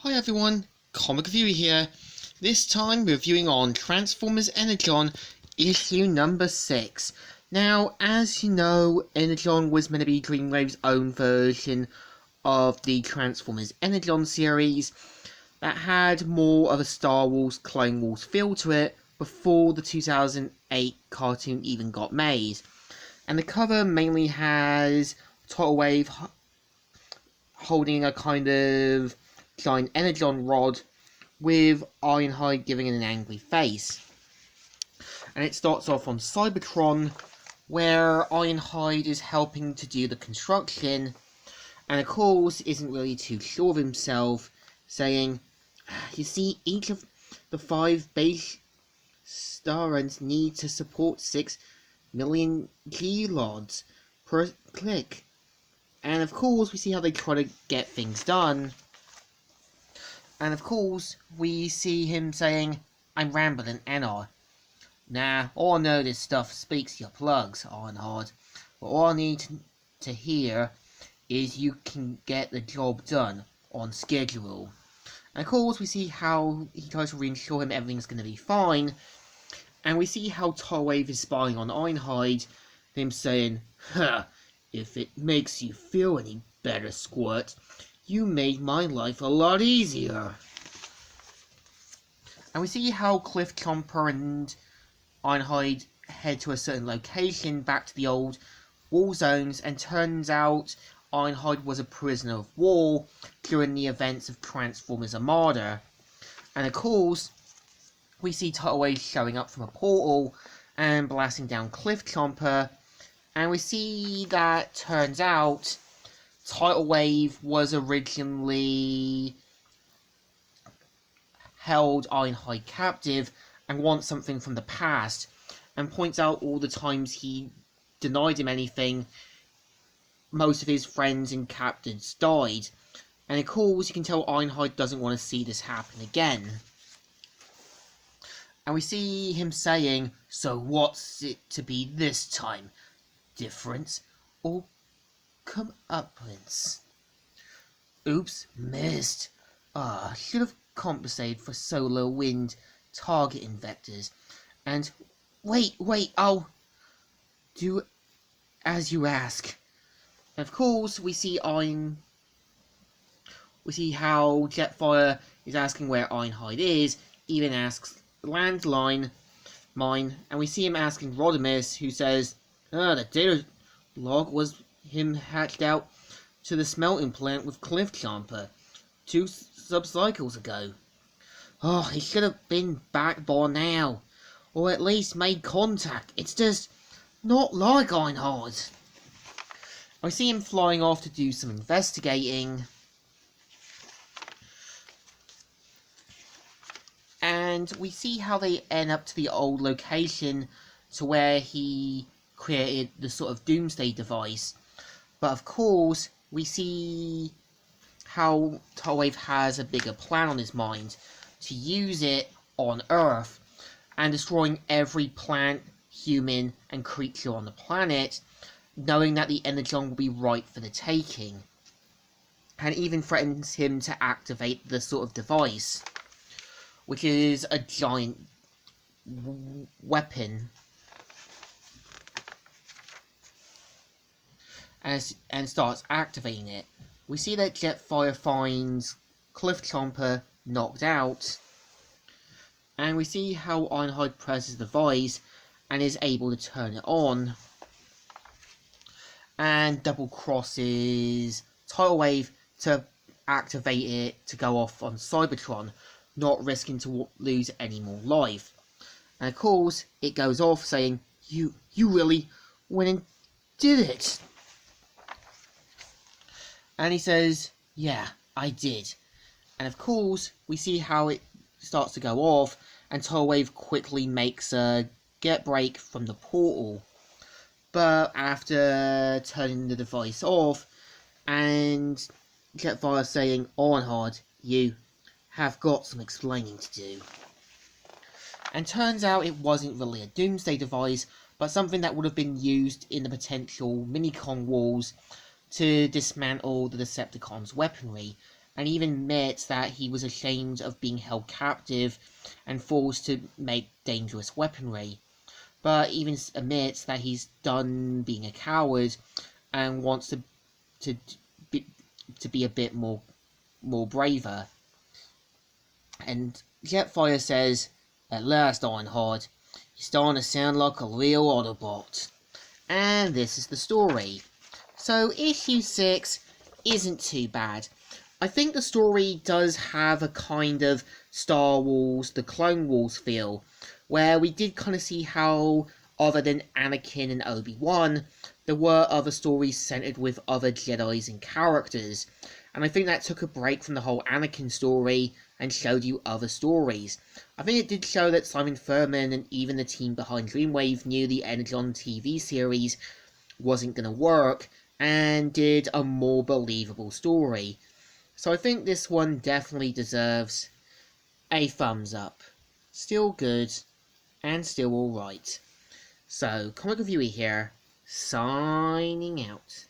Hi everyone, Comic Reviewer here. This time reviewing on Transformers Energon issue number 6. Now, as you know, Energon was meant to be Dreamwave's own version of the Transformers Energon series that had more of a Star Wars Clone Wars feel to it before the 2008 cartoon even got made. And the cover mainly has Tidal Wave holding a kind of giant energon rod with Ironhide giving it an angry face. And it starts off on Cybertron, where Ironhide is helping to do the construction, and of course isn't really too sure of himself, saying, "You see, each of the 5 base star runs need to support 6 million G-lods per click." And of course we see how they try to get things done. And of course, we see him saying, "I'm rambling, ain't I? Nah, all I know this stuff speaks your plugs, Ironhide. But all I need to hear is you can get the job done on schedule." And of course, we see how he tries to reassure him everything's going to be fine. And we see how Tidal Wave is spying on Ironhide, him saying, "Huh, if it makes you feel any better, Squirt, you made my life a lot easier." And we see how Cliff Chomper and Ironhide head to a certain location back to the old war zones, and turns out Ironhide was a prisoner of war during the events of Transformers Armada. And of course, we see Tidal Wave showing up from a portal and blasting down Cliff Chomper, and we see that turns out Tidal Wave was originally held Ironhide captive and wants something from the past, and points out all the times he denied him anything. Most of his friends and captives died, and of course you can tell Ironhide doesn't want to see this happen again. And we see him saying, "So what's it to be this time? Difference or comeuppance? Oops, missed. Should have compensated for solar wind targeting vectors. And wait, I'll do as you ask." And of course, we see how Jetfire is asking where Ironhide is, even asks landline mine, and we see him asking Rodimus, who says, "The data log was him hatched out to the smelting plant with Cliff Chomper 2 sub-cycles ago. He should have been back by now, or at least made contact. It's just not like Ironhide." I see him flying off to do some investigating, and we see how they end up to the old location to where he created the sort of doomsday device. But of course, we see how Tidal Wave has a bigger plan on his mind, to use it on Earth and destroying every plant, human and creature on the planet, knowing that the energon will be ripe for the taking, and even threatens him to activate the sort of device, which is a giant weapon, and starts activating it. We see that Jetfire finds Cliff Chomper knocked out, and we see how Ironhide presses the device and is able to turn it on, and double crosses Tidal Wave to activate it to go off on Cybertron, not risking to lose any more life. And of course, it goes off saying, you really went and did it." And he says, "Yeah, I did." And of course, we see how it starts to go off, and Tidal Wave quickly makes a get break from the portal. But after turning the device off, and Jetfire saying, "Ironhide, you have got some explaining to do." And turns out it wasn't really a doomsday device, but something that would have been used in the potential Minicon wars to dismantle the Decepticons' weaponry, and even admits that he was ashamed of being held captive and forced to make dangerous weaponry, but even admits that he's done being a coward and wants to be, to be a bit more braver. And Jetfire says, "At last, Ironhide, you're starting to sound like a real Autobot." And this is the story. So issue 6 isn't too bad. I think the story does have a kind of Star Wars, the Clone Wars feel, where we did kind of see how, other than Anakin and Obi-Wan, there were other stories centered with other Jedis and characters. And I think that took a break from the whole Anakin story and showed you other stories. I think it did show that Simon Furman and even the team behind Dreamwave knew the Energon TV series wasn't going to work and did a more believable story. So I think this one definitely deserves a thumbs up. Still good and still alright. So, Comic Reviewer here, signing out.